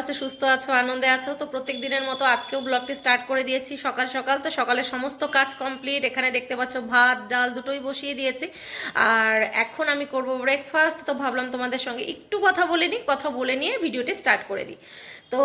আছো, সুস্থ আছো, আনন্দে আছো। তো প্রত্যেক দিনের মতো আজকেও ব্লগটি স্টার্ট করে দিয়েছি সকাল সকাল। তো সকালের সমস্ত কাজ কমপ্লিট। এখানে দেখতে পাচ্ছ ভাত ডাল দুটোই বসিয়ে দিয়েছি। আর এখন আমি করব ব্রেকফাস্ট। তো ভাবলাম তোমাদের সঙ্গে একটু কথা বলে নিই, কথা বলে নিয়ে ভিডিওটি স্টার্ট করে দিই। তো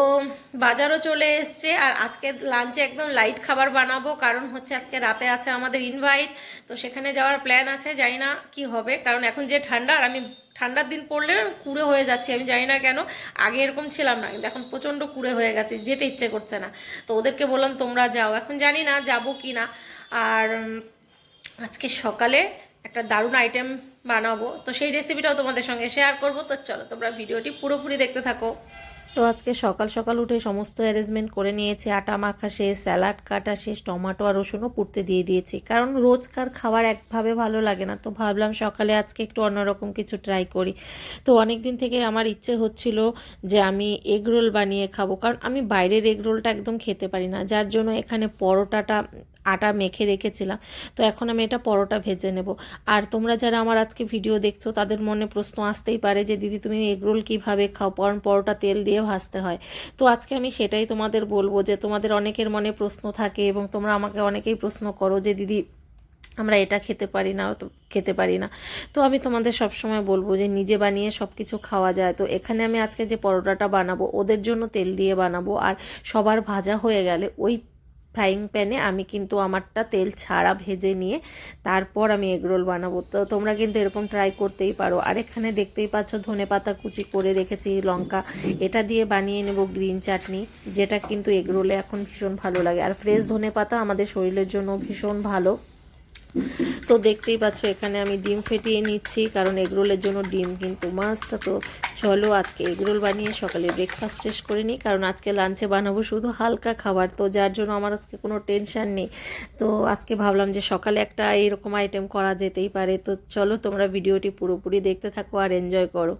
বাজারও চলে এসছে, আর আজকে লাঞ্চে একদম লাইট খাবার বানাবো, কারণ হচ্ছে আজকে রাতে আছে আমাদের ইনভাইট। তো সেখানে যাওয়ার প্ল্যান আছে, জানি না কি হবে, কারণ এখন যে ঠান্ডা, আর আমি ঠান্ডার দিন পড়লে কুঁড়ে হয়ে যাচ্ছে, আমি জানি না কেন। আগে এরকম ছিলাম না, কিন্তু এখন প্রচণ্ড কুঁড়ে হয়ে গেছে, যেতে ইচ্ছে করছে না। তো ওদেরকে বললাম তোমরা যাও, এখন জানি না যাবো কি না। আর আজকে সকালে একটা দারুণ আইটেম বানাবো, তো সেই রেসিপিটাও তোমাদের সঙ্গে শেয়ার করবো। তো চলো তোমরা ভিডিওটি পুরোপুরি দেখতে থাকো। তো আজকে সকাল সকাল উঠে সমস্ত অ্যারেঞ্জমেন্ট করে নিয়েছি, আটা মাখা শেষ, স্যালাড কাটা শেষ, টমেটো আর রসুনও পুড়তে দিয়ে দিয়েছি, কারণ রোজকার খাবার একভাবে ভালো লাগে না। তো ভাবলাম সকালে আজকে একটু অন্যরকম কিছু ট্রাই করি। তো অনেক দিন থেকে আমার ইচ্ছে হচ্ছিল যে আমি এগ রোল বানিয়ে খাবো, কারণ আমি বাইরের এগ রোলটা একদম খেতে পারি না, যার জন্য এখানে পরোটাটা আটা মেখে রেখেছিলাম। তো এখন আমি এটা পরোটা ভেজে নেব। আর তোমরা যারা আমার আজকে ভিডিও দেখছো তাদের মনে প্রশ্ন আসতেই পারে যে দিদি তুমি এগরোল কীভাবে খাও, কারণ পরোটা তেল দিয়ে ভাজতে হয়। তো আজকে আমি সেটাই তোমাদের বলবো, যে তোমাদের অনেকের মনে প্রশ্ন থাকে এবং তোমরা আমাকে অনেকেই প্রশ্ন করো যে দিদি আমরা এটা খেতে পারি না, তো খেতে পারি না। তো আমি তোমাদের সবসময় বলবো যে নিজে বানিয়ে সব কিছু খাওয়া যায়। তো এখানে আমি আজকে যে পরোটাটা বানাবো ওদের জন্য তেল দিয়ে বানাবো, আর সবার ভাজা হয়ে গেলে ওই ফ্রাইং প্যানে আমি কিন্তু আমারটা তেল ছাড়া ভেজে নিয়ে তারপর আমি এগরোল বানাবো। তো তোমরা কিন্তু এরকম ট্রাই করতেই পারো। আর এখানে দেখতেই পাচ্ছ ধনেপাতা কুচি করে রেখেছি, লঙ্কা, এটা দিয়ে বানিয়ে নেব গ্রিন চাটনি, যেটা কিন্তু এগরোলে এখন ভীষণ ভালো লাগে। আর ফ্রেশ ধনেপাতা আমাদের শরীরের জন্য ভীষণ ভালো। তো দেখতেই পাচ্ছ এখানে আমি ডিম ফেটিয়ে নিচ্ছি, কারণ এগরোলের জন্য ডিম কিন্তু মাস্ট। তো চলো আজকে এগরোল বানিয়ে সকালে ব্রেকফাস্ট শেষ করে নিই, কারণ আজকে লাঞ্চে বানাবো শুধু হালকা খাবার, তো যার জন্য আমার আজকে কোনো টেনশান নেই। তো আজকে ভাবলাম যে সকালে একটা এইরকম আইটেম করা যেতেই পারে। তো চলো তোমরা ভিডিওটি পুরোপুরি দেখতে থাকো আর এনজয় করো।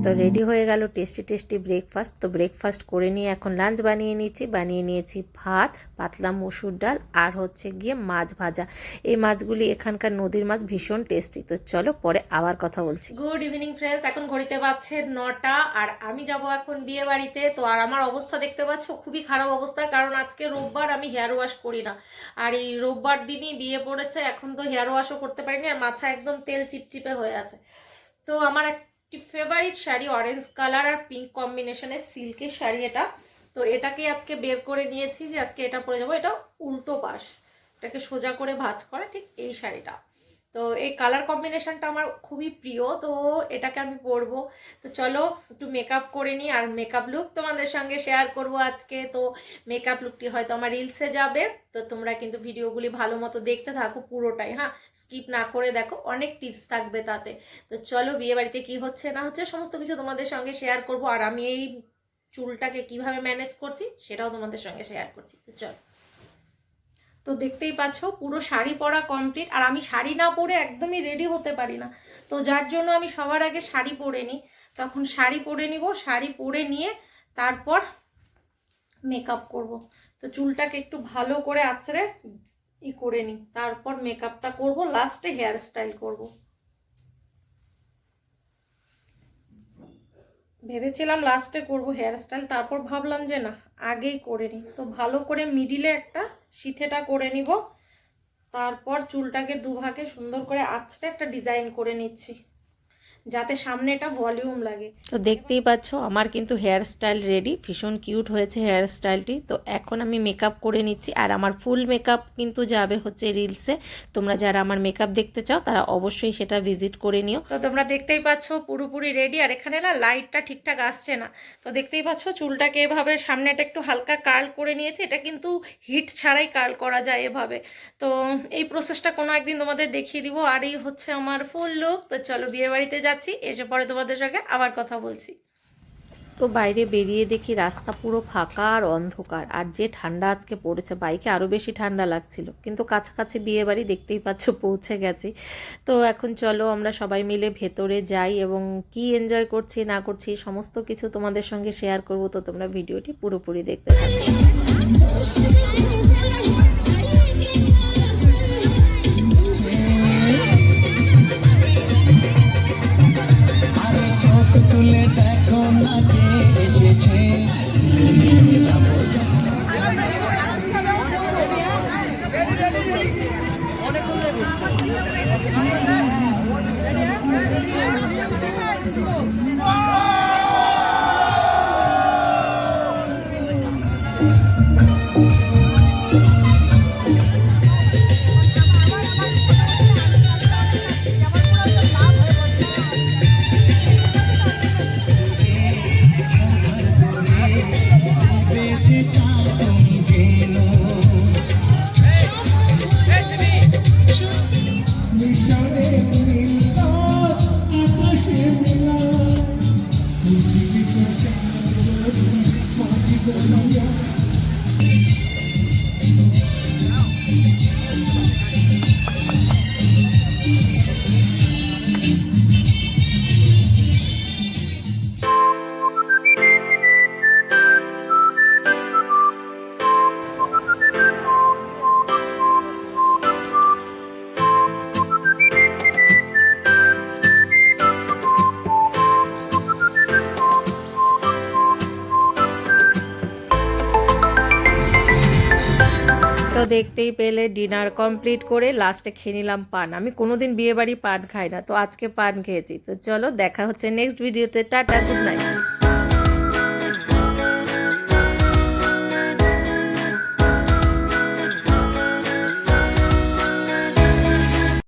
তো রেডি হয়ে গেল টেস্টি টেস্টি ব্রেকফাস্ট। তো ব্রেকফাস্ট করে নিয়ে এখন লাঞ্চ বানিয়ে নিয়েছি। বানিয়ে নিয়েছি ভাত, পাতলা মসুর ডাল, আর হচ্ছে গিয়ে মাছ ভাজা। এই মাছগুলি এখানকার নদীর মাছ, ভীষণ টেস্টি। তো চলো পরে আবার কথা বলছি। গুড ইভিনিং ফ্রেন্ডস, এখন ঘড়িতে বাজছে 9টা, আর আমি যাব এখন বিয়ে বাড়িতে। তো আর আমার অবস্থা দেখতে পাচ্ছ খুবই খারাপ অবস্থা, কারণ আজকে রোববার, আমি হেয়ার ওয়াশ করি না। আর এই রোববার দিনই বিয়ে পড়েছে, এখন তো হেয়ার ওয়াশও করতে পারিনি, আর মাথা একদম তেল চিপচিপে হয়ে আছে। তো আমার ফেভারিট শাড়ি অরেঞ্জ কালার আর পিঙ্ক কম্বিনেশনের সিল্কের শাড়ি এটা। তো এটাকে আজকে বের করে নিয়েছি যে আজকে এটা পরে যাবো। এটা উল্টো পাশ, এটাকে সোজা করে ভাঁজ করা, ঠিক এই শাড়িটা। তো এই কালার কম্বিনেশনটা আমার খুবই প্রিয়, তো এটাকে আমি পরবো। তো চলো একটু মেকআপ করে নিই, আর মেকআপ লুক তোমাদের সঙ্গে শেয়ার করব আজকে। তো মেকআপ লুকটি হয়তো আমার রিলসে যাবে, তো তোমরা কিন্তু ভিডিওগুলি ভালো মতো দেখতে থাকো পুরোটাই, হ্যাঁ, স্কিপ না করে দেখো, অনেক টিপস থাকবে তাতে। তো চলো বিয়ে বাড়িতে কি হচ্ছে না হচ্ছে সমস্ত কিছু তোমাদের সঙ্গে শেয়ার করব, আর আমি এই চুলটাকে কিভাবে ম্যানেজ করছি সেটাও তোমাদের সঙ্গে শেয়ার করছি। তো চলো। তো দেখতেই পাচ্ছ পুরো শাড়ি পরা কমপ্লিট, আর আমি শাড়ি না পরে একদমই রেডি হতে পারি না। তো যার জন্য আমি সবার আগে শাড়ি পরে নিই, তখন শাড়ি পরে নিব, শাড়ি পরে নিয়ে তারপর মেকআপ করব। তো চুলটাকে একটু ভালো করে আঁচড়ে করে নিই, তারপর মেকআপটা করব, লাস্টে হেয়ার স্টাইল করব। ভেবেছিলাম লাস্টে করব হেয়ার স্টাইল, তারপর ভাবলাম যে না, আগেই করে নিই। তো ভালো করে মিডিলে একটা সিথেটা করে নিব, তারপর চুলটাকে দুভাগে সুন্দর করে আঁচড়ে একটা ডিজাইন করে নিচ্ছি, যাতে সামনে এটা ভলিউম লাগে। তো দেখতেই পাচ্ছ আমার কিন্তু হেয়ার স্টাইল রেডি, ভীষণ কিউট হয়েছে হেয়ার স্টাইলটি। তো এখন আমি মেকআপ করে নিচ্ছি, আর আমার ফুল মেকআপ কিন্তু যাবে হচ্ছে রিলসে। তোমরা যারা আমার মেকআপ দেখতে চাও তারা অবশ্যই সেটা ভিজিট করে নিও। তো তোমরা দেখতেই পাচ্ছ পুরোপুরি রেডি, আর এখানে না লাইটটা ঠিকঠাক আসছে না। তো দেখতেই পাচ্ছ চুলটাকে এভাবে সামনেটা একটু হালকা কার্ল করে নিয়েছি, এটা কিন্তু হিট ছাড়াই কার্ল করা যায় এভাবে। তো এই প্রসেসটা কোনো একদিন তোমাদের দেখিয়ে দিব। আর এই হচ্ছে আমার ফুল লুক। তো চলো বিয়ে বাড়িতে যাচ্ছি, এসে পরে তোমাদের সঙ্গে আবার কথা বলছি। তো বাইরে বেরিয়ে দেখি রাস্তা পুরো ফাঁকা আর অন্ধকার, আর যে ঠান্ডা আজকে পড়েছে, বাইকে আরও বেশি ঠান্ডা লাগছিল, কিন্তু কাছাকাছি বিয়ে বাড়ি দেখতেই পাচ্ছ পৌঁছে গেছি। তো এখন চলো আমরা সবাই মিলে ভেতরে যাই, এবং কি এনজয় করছি না করছি সমস্ত কিছু তোমাদের সঙ্গে শেয়ার করব। তো তোমরা ভিডিওটি পুরোপুরি দেখতে থাকো। তো দেখতেই পেলে ডিনার কমপ্লিট করে লাস্টে খেয়ে নিলাম পান। আমি কোনোদিন বিয়ে বাড়ি পান খাই না, তো আজকে পান খেয়েছি। তো চলো দেখা হচ্ছে নেক্সট ভিডিওতে। Tata, good night.